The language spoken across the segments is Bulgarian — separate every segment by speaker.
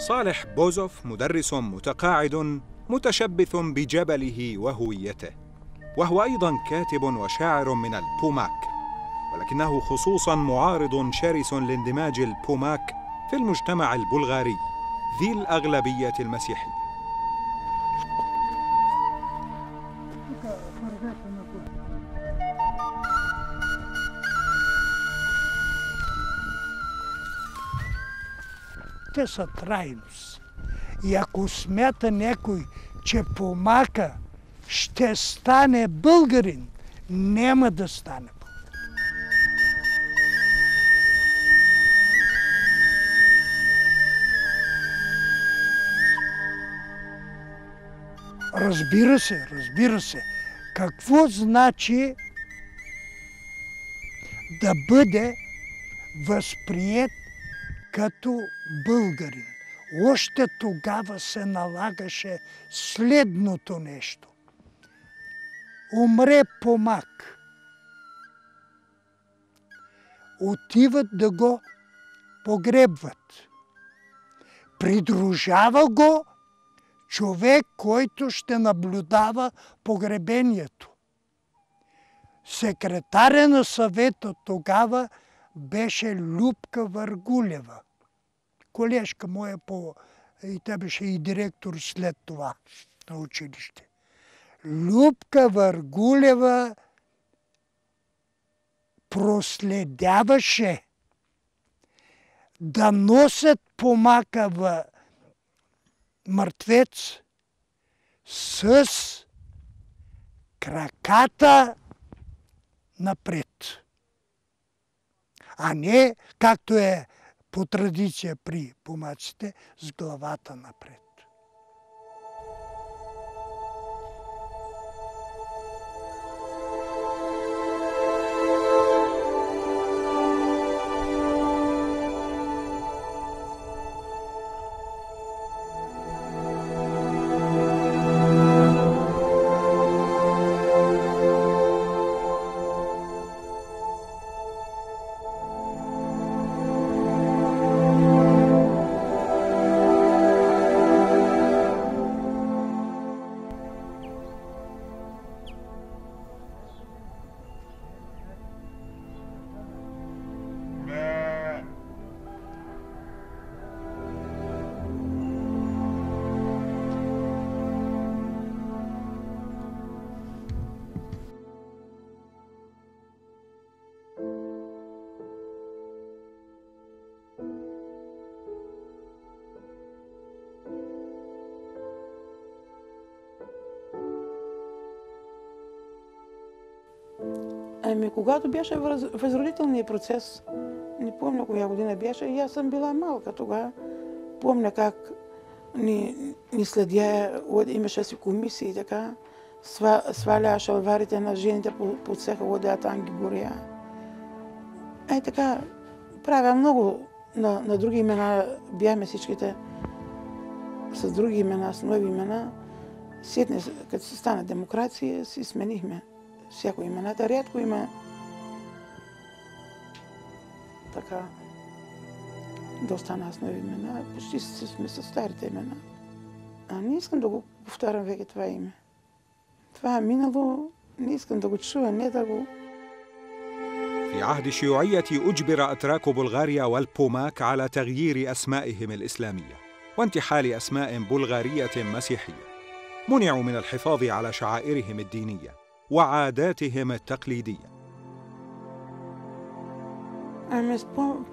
Speaker 1: صالح بوزوف مدرس متقاعد متشبث بجبله وهويته، وهو أيضاً كاتب وشاعر من البوماك، ولكنه خصوصاً معارض شرس لاندماج البوماك في المجتمع البلغاري ذي الأغلبية المسيحية.
Speaker 2: Те са трайност. И ако смята някой, че помака ще стане българин, няма да стане българин. Разбира се. Какво значи да бъде възприет като българин? Още тогава се налагаше следното нещо. Умре помак. Отиват да го погребват. Придружава го човек, който ще наблюдава погребението. Секретаря на съвета тогава беше Любка Въргулева. Колежка моя и тя беше и директор след това на училище. Любка Въргулева проследяваше да носят помака в мъртвец с краката напред. А не, както е по традиция при помаците, с главата напред.
Speaker 3: Когато беше възродителният процес, не помня коя година беше, и аз съм била малка тогава. Помня как ни следя, имаше си комисии, така, сваля шалварите на жените по цеха, одея там ги горя. Така, правя много на други имена, бяхме всичките с други имена, с нови имена. Сетне, като се стана демокрация, си сменихме всяко имената. Рядко има така да остана с нови имена. Почти сме с старите имена. Не искам да го повтарям веки това име. Това е минало, не искам да го чуя, не да го...
Speaker 1: في عهد الشيوعية أجبر أتراك بلغاريا والبوماك على تغيير أسمائهم الإسلامية وانتحال أسماء بلغارية مسيحية. منعوا من الحفاظ على شعائرهم الدينية وعاداتهم التقليدية.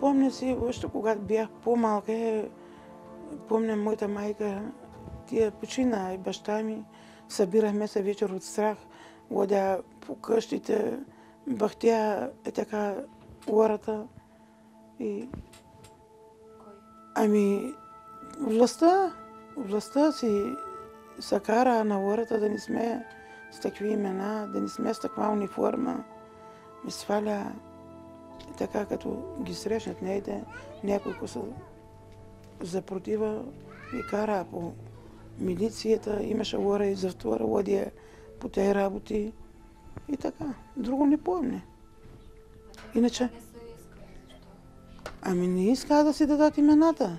Speaker 3: Помня си, още когато бях по-малка, помня моята майка, тя почина и баща ми, събирахме се вечер от страх, водя по къщите, бахтя така ората. Властта си се кара на ората да не сме с такива имена, да не сме с таква униформа. Ми сваля така, като ги срещнат някой, който се запротива и кара по милицията. Имаше ора и за втора водия по тези работи. И така. Друго не помня. Иначе... не иска да си дадат имената.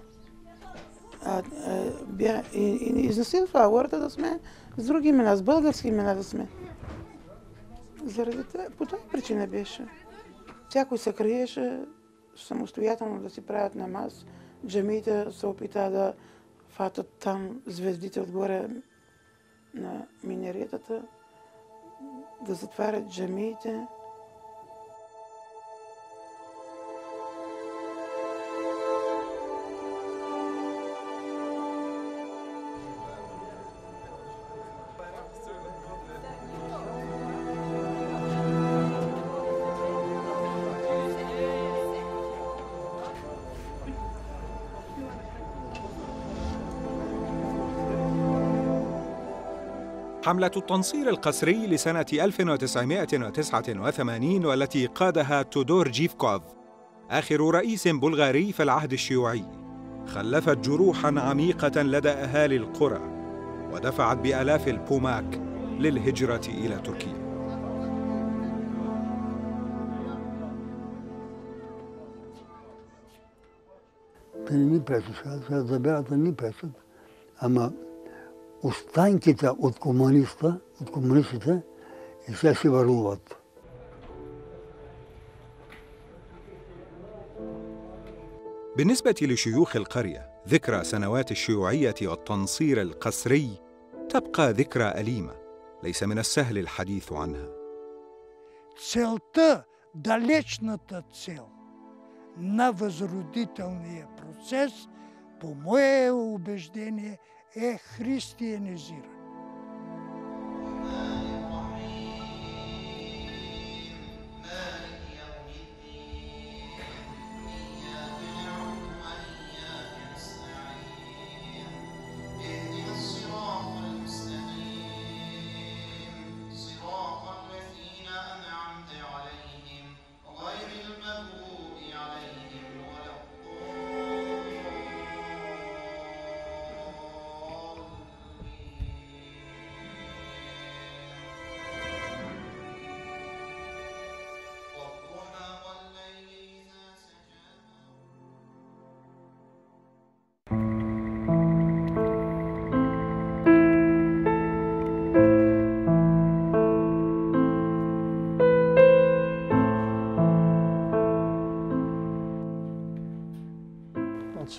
Speaker 3: И изнасилва аората да сме с други имена, с български имена да сме. По тази причина беше. Всякой се криеше самостоятелно да си правят намаз. Джамиите се опита да фатат там звездите отгоре на минаретата, да затварят джамиите.
Speaker 1: حملة التنصير القسري لسنة 1989 والتي قادها تودور جيفكوف آخر رئيس بلغاري في العهد الشيوعي خلفت جروحاً عميقة لدى أهالي القرى ودفعت بآلاف البوماك للهجرة إلى تركيا.
Speaker 4: Останките от комунистите и сега си варуват.
Speaker 1: بالنسبة لشيوخ القرية، ذكرى سنوات الشيوعية والتنصير القسري تبقى ذكرى أليمة، ليس من السهل الحديث عنها.
Speaker 2: Целта, далечната цел на възродителния процес, по мое убеждение, е християнизиране.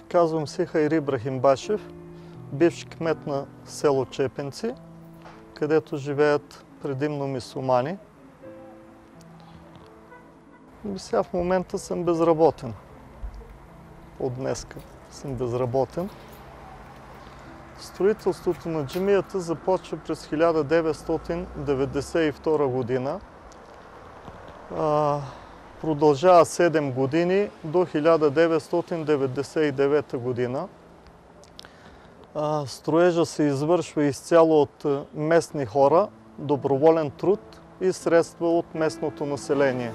Speaker 5: Казвам се Хайри Брахимбашев, бивш кмет на село Чепенци, където живеят предимно мюсюлмани. Сега в момента съм безработен. От днеска съм безработен. Строителството на джамията започва през 1992 година. Продължава 7 години до 1999 година. Строежа се извършва изцяло от местни хора, доброволен труд и средства от местното население.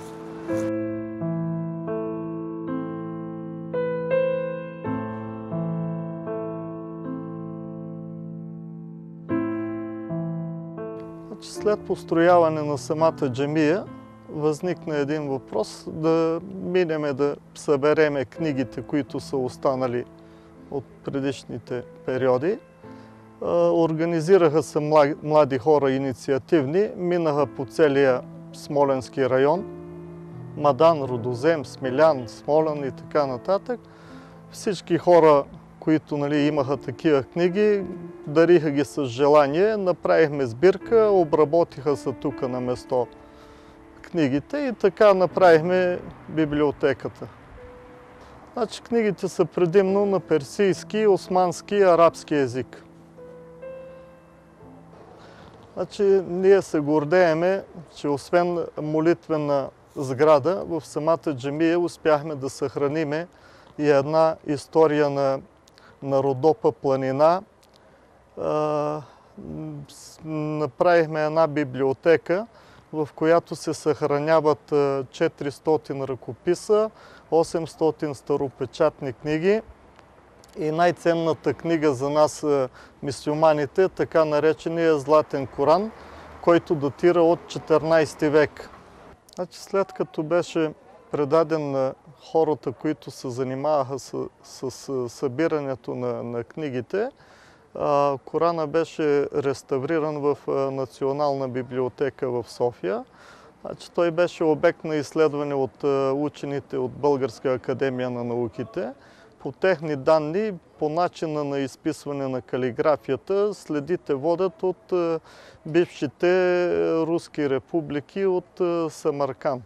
Speaker 5: След построяване на самата джамия възникна един въпрос да минеме да събереме книгите, които са останали от предишните периоди. Организираха се млади хора инициативни, минаха по целия Смоленски район, Мадан, Рудозем, Смилян, Смолян и така нататък. Всички хора, които имаха такива книги, дариха ги с желание, направихме сбирка, обработиха се тук на место книгите и така направихме библиотеката. Значи книгите са предимно на персийски, османски и арабски език. Значи ние се гордееме, че освен молитвена сграда, в самата джамия успяхме да съхраниме и една история на Родопа планина. Направихме една библиотека, в която се съхраняват 400 ръкописа, 800 старопечатни книги и най-ценната книга за нас, мюсюлманите, така наречения Златен Коран, който датира от 14 век. Значи, след като беше предаден на хората, които се занимаваха с събирането на книгите, Корана беше реставриран в Национална библиотека в София. Значи, той беше обект на изследване от учените от Българска академия на науките. По техни данни, по начина на изписване на калиграфията, следите водят от бившите руски републики от Самарканд.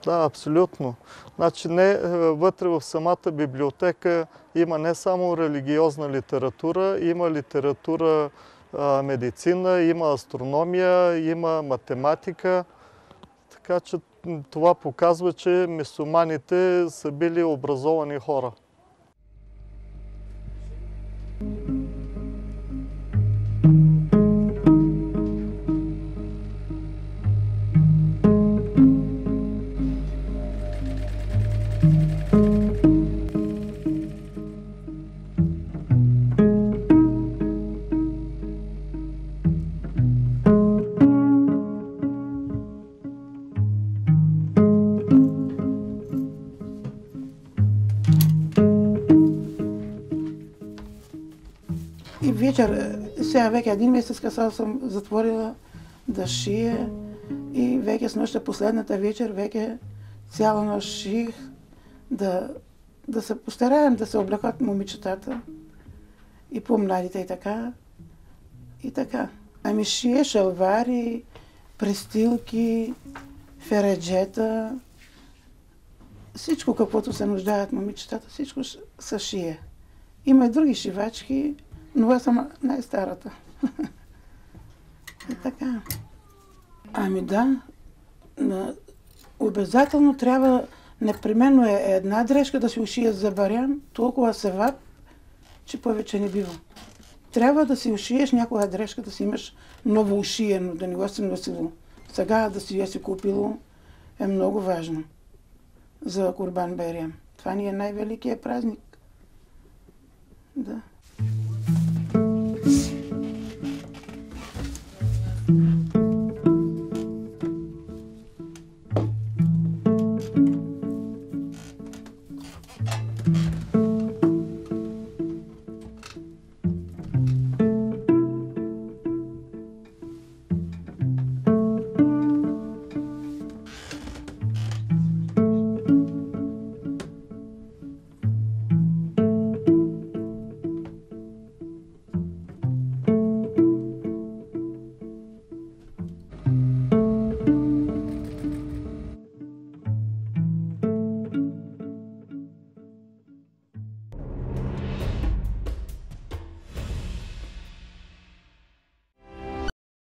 Speaker 5: Да, абсолютно. Значи вътре в самата библиотека има не само религиозна литература, има литература медицина, има астрономия, има математика. Така че това показва, че мюсюлманите са били образовани хора.
Speaker 3: И вечер, сега веќе един месец кога съм затворила да шия и веќе с нощта последната вечер веќе цяла нощ шиих да се постараем да се облекат момичетата и по-младите и така. И така. Ами шие шалвари, престилки, фереджета, всичко каквото се нуждаят момичетата, всичко се шие. Има и други шивачки, но аз съм най-старата. И така. Ами да, обязателно трябва, непременно е една дрежка да си ушият за барян, толкова севап, че повече не бива. Трябва да си ушиеш някоя дрежка, да си имаш ново ушиено, да не го си носило. Сега да си я си купило е много важно за Курбан Байрам. Това ни е най-великият празник. Да.